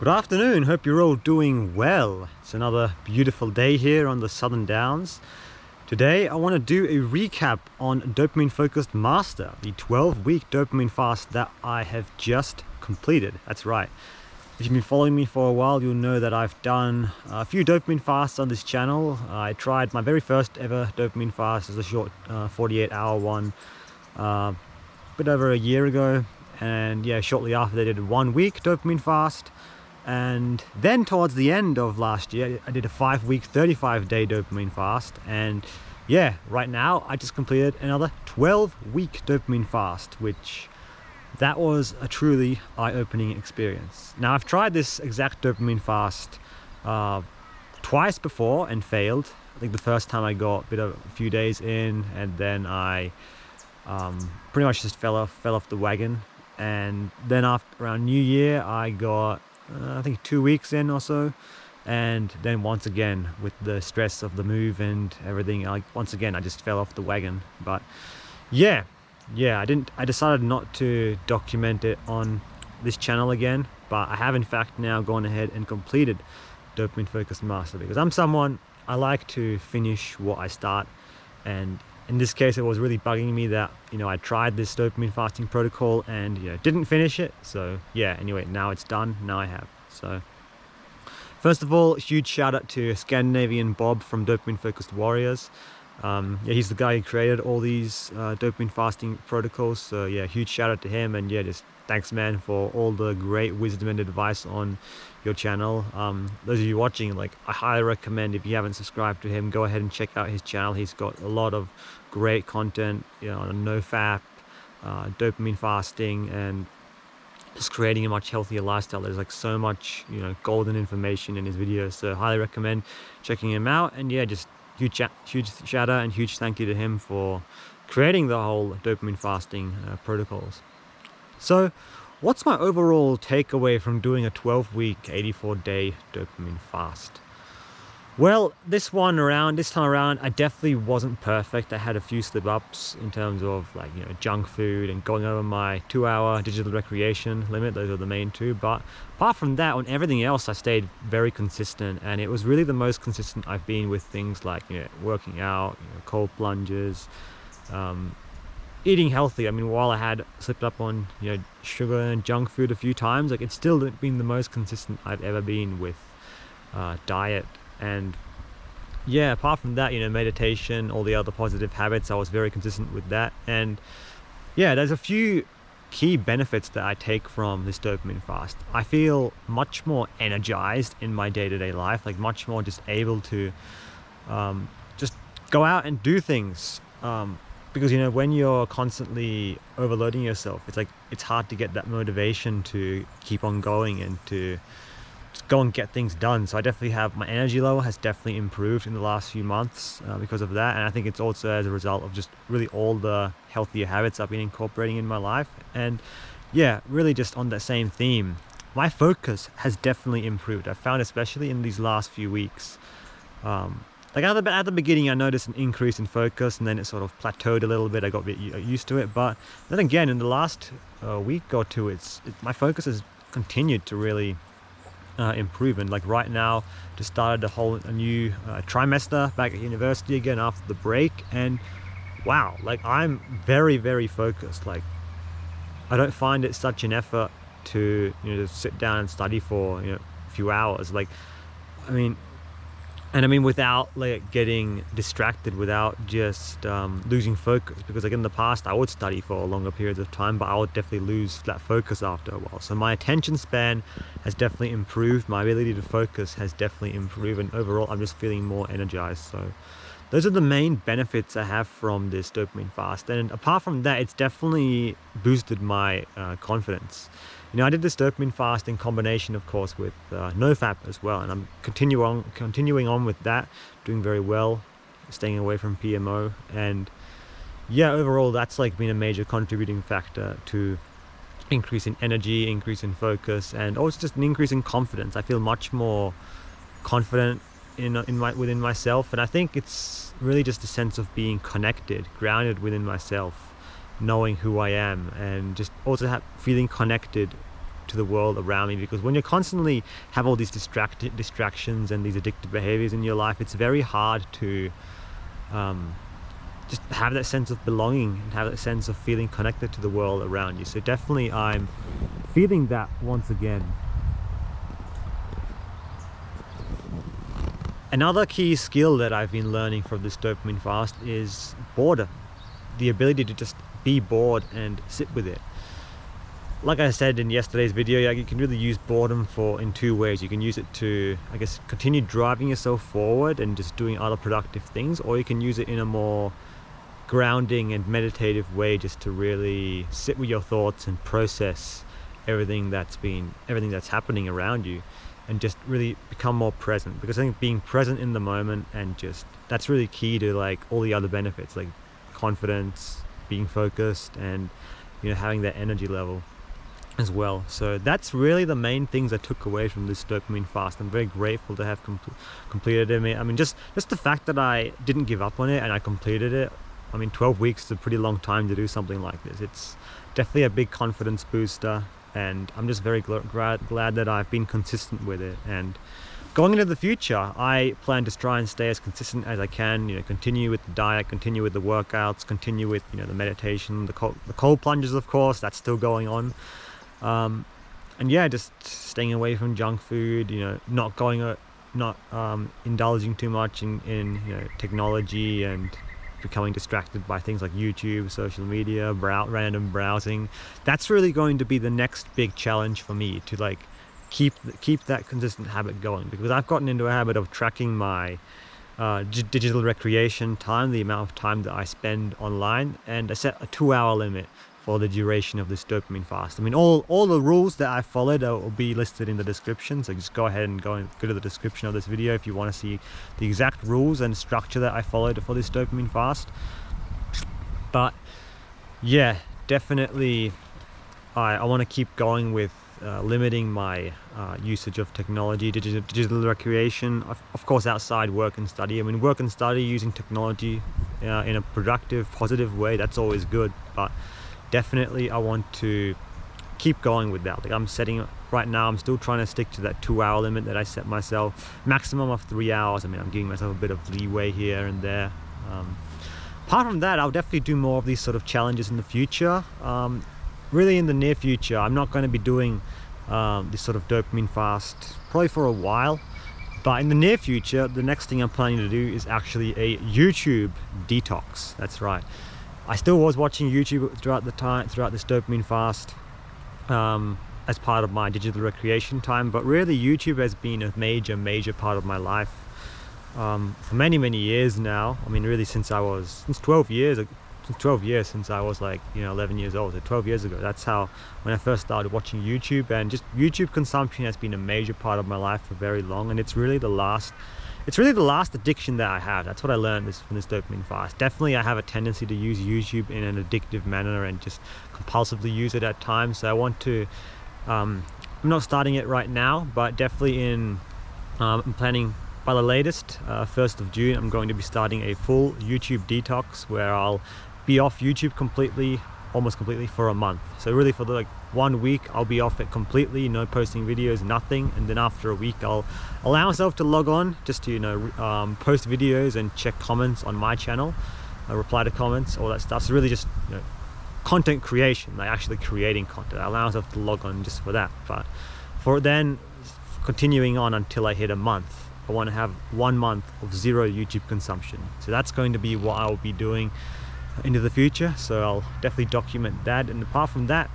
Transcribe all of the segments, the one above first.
Good afternoon, hope you're all doing well. It's another beautiful day here on the Southern Downs. Today I want to do a recap on Dopamine Focused Master, the 12-week dopamine fast that I have just completed. That's right. If you've been following me for a while, you'll know that I've done a few dopamine fasts on this channel. I tried my very first ever dopamine fast as a short 48-hour one a bit over a year ago. And yeah, shortly after they did a 1-week dopamine fast. And then towards the end of last year, I did a 5-week, 35-day dopamine fast. And yeah, right now I just completed another 12-week dopamine fast, which that was a truly eye-opening experience. Now I've tried this exact dopamine fast twice before and failed. I think the first time I got a few days in, and then I pretty much just fell off the wagon. And then around New Year, I got I think 2 weeks in or so, and then once again with the stress of the move and everything, once again I just fell off the wagon. But yeah, I decided not to document it on this channel again, but I have in fact now gone ahead and completed Dopamine Focused Master, because I'm someone, I like to finish what I start. And in this case, it was really bugging me that, I tried this dopamine fasting protocol and, didn't finish it. So yeah, anyway, now it's done. Now I have. So first of all, huge shout out to Scandinavian Bob from Dopamine Focused Warriors. Yeah, he's the guy who created all these dopamine fasting protocols. So yeah, huge shout out to him. And yeah, just thanks, man, for all the great wisdom and advice on your channel. Those of you watching, I highly recommend, if you haven't subscribed to him, go ahead and check out his channel. He's got a lot of great content, on NoFap, dopamine fasting, and just creating a much healthier lifestyle. There's so much, golden information in his videos. So highly recommend checking him out. And yeah, just huge shout out and huge thank you to him for creating the whole dopamine fasting protocols. So what's my overall takeaway from doing a 12-week, 84-day dopamine fast? Well, this time around, I definitely wasn't perfect. I had a few slip-ups in terms of junk food and going over my 2-hour digital recreation limit. Those are the main two. But apart from that, on everything else, I stayed very consistent. And it was really the most consistent I've been with things like working out, cold plunges, eating healthy. I mean, while I had slipped up on sugar and junk food a few times, it's still been the most consistent I've ever been with diet. And yeah, apart from that, meditation, all the other positive habits, I was very consistent with that. And yeah, there's a few key benefits that I take from this dopamine fast. I feel much more energized in my day-to-day life, much more just able to just go out and do things. Because when you're constantly overloading yourself, it's hard to get that motivation to keep on going and to just go and get things done. So I definitely have, my energy level has definitely improved in the last few months because of that. And I think it's also as a result of just really all the healthier habits I've been incorporating in my life. And yeah, really just on that same theme, my focus has definitely improved. I found, especially in these last few weeks, at the beginning, I noticed an increase in focus, and then it sort of plateaued a little bit. I got a bit used to it, but then again, in the last week or two, my focus has continued to really improve. And right now, just started a new trimester back at university again after the break, and wow, I'm very, very focused. I don't find it such an effort to to sit down and study for a few hours. I mean, without getting distracted, without just losing focus. Because in the past, I would study for longer periods of time, but I would definitely lose that focus after a while. So my attention span has definitely improved. My ability to focus has definitely improved. And overall, I'm just feeling more energized. So those are the main benefits I have from this dopamine fast. And apart from that, it's definitely boosted my confidence. I did this dopamine fast in combination, of course, with NoFap as well, and I'm continuing on with that, doing very well, staying away from PMO. And yeah, overall, that's been a major contributing factor to increase in energy, increase in focus, and also just an increase in confidence. I feel much more confident within myself, and I think it's really just a sense of being connected, grounded within myself, knowing who I am, and just also feeling connected to the world around me, because when you constantly have all these distractions and these addictive behaviors in your life, it's very hard to just have that sense of belonging and have that sense of feeling connected to the world around you. So definitely I'm feeling that once again. Another key skill that I've been learning from this dopamine fast is boredom. The ability to just be bored and sit with it. Like I said in yesterday's video, you can really use boredom in two ways. You can use it to, I guess, continue driving yourself forward and just doing other productive things, or you can use it in a more grounding and meditative way, just to really sit with your thoughts and process everything that's happening around you, and just really become more present. Because I think being present in the moment, and that's really key to like all the other benefits, like confidence, being focused, and having that energy level as well. So that's really the main things I took away from this dopamine fast. I'm very grateful to have completed it. I mean, just the fact that I didn't give up on it and I completed it. I mean, 12 weeks is a pretty long time to do something like this. It's definitely a big confidence booster, and I'm just very glad that I've been consistent with it. And going into the future, I plan to try and stay as consistent as I can, continue with the diet, continue with the workouts, continue with, the meditation, the cold plunges, of course, that's still going on. And yeah, just staying away from junk food, not indulging too much in technology and becoming distracted by things like YouTube, social media, random browsing. That's really going to be the next big challenge for me, to like keep that consistent habit going, because I've gotten into a habit of tracking my digital recreation time, the amount of time that I spend online, and I set a 2-hour limit for the duration of this dopamine fast. I mean, all the rules that I followed will be listed in the description, so just go ahead and go to the description of this video if you want to see the exact rules and structure that I followed for this dopamine fast. But yeah, definitely I want to keep going with limiting my usage of technology, digital recreation, of course outside work and study. I mean, work and study using technology in a productive, positive way, that's always good, but definitely I want to keep going with that. Like right now I'm still trying to stick to that 2-hour limit that I set myself, maximum of 3 hours. I mean, I'm giving myself a bit of leeway here and there. Apart from that, I'll definitely do more of these sort of challenges in the future. Really in the near future, I'm not going to be doing this sort of dopamine fast probably for a while, but in the near future, the next thing I'm planning to do is actually a YouTube detox. That's right. I still was watching YouTube throughout this dopamine fast as part of my digital recreation time, but really YouTube has been a major part of my life for many years now. I mean, really since 12 years since I was like 11 years old. So 12 years ago, that's when I first started watching YouTube, and just YouTube consumption has been a major part of my life for very long, and it's really the last addiction that I have. That's what I learned from this dopamine fast. Definitely I have a tendency to use YouTube in an addictive manner and just compulsively use it at times. So I want to, I'm not starting it right now, but definitely I'm planning by the latest 1st of June, I'm going to be starting a full YouTube detox where I'll be off YouTube almost completely for a month. So really for 1 week I'll be off it completely, no posting videos, nothing, and then after a week I'll allow myself to log on just to post videos and check comments on my channel, reply to comments, all that stuff. So really just content creation, like actually creating content. I allow myself to log on just for that. But for then continuing on until I hit a month, I want to have 1 month of 0 YouTube consumption. So that's going to be what I'll be doing into the future. So I'll definitely document that. And apart from that,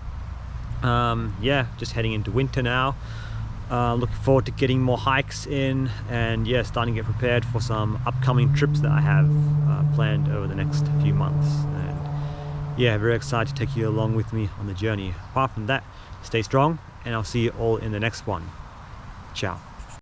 yeah, just heading into winter now. Looking forward to getting more hikes in, and yeah, starting to get prepared for some upcoming trips that I have planned over the next few months. And yeah, very excited to take you along with me on the journey. Apart from that, stay strong, and I'll see you all in the next one. Ciao.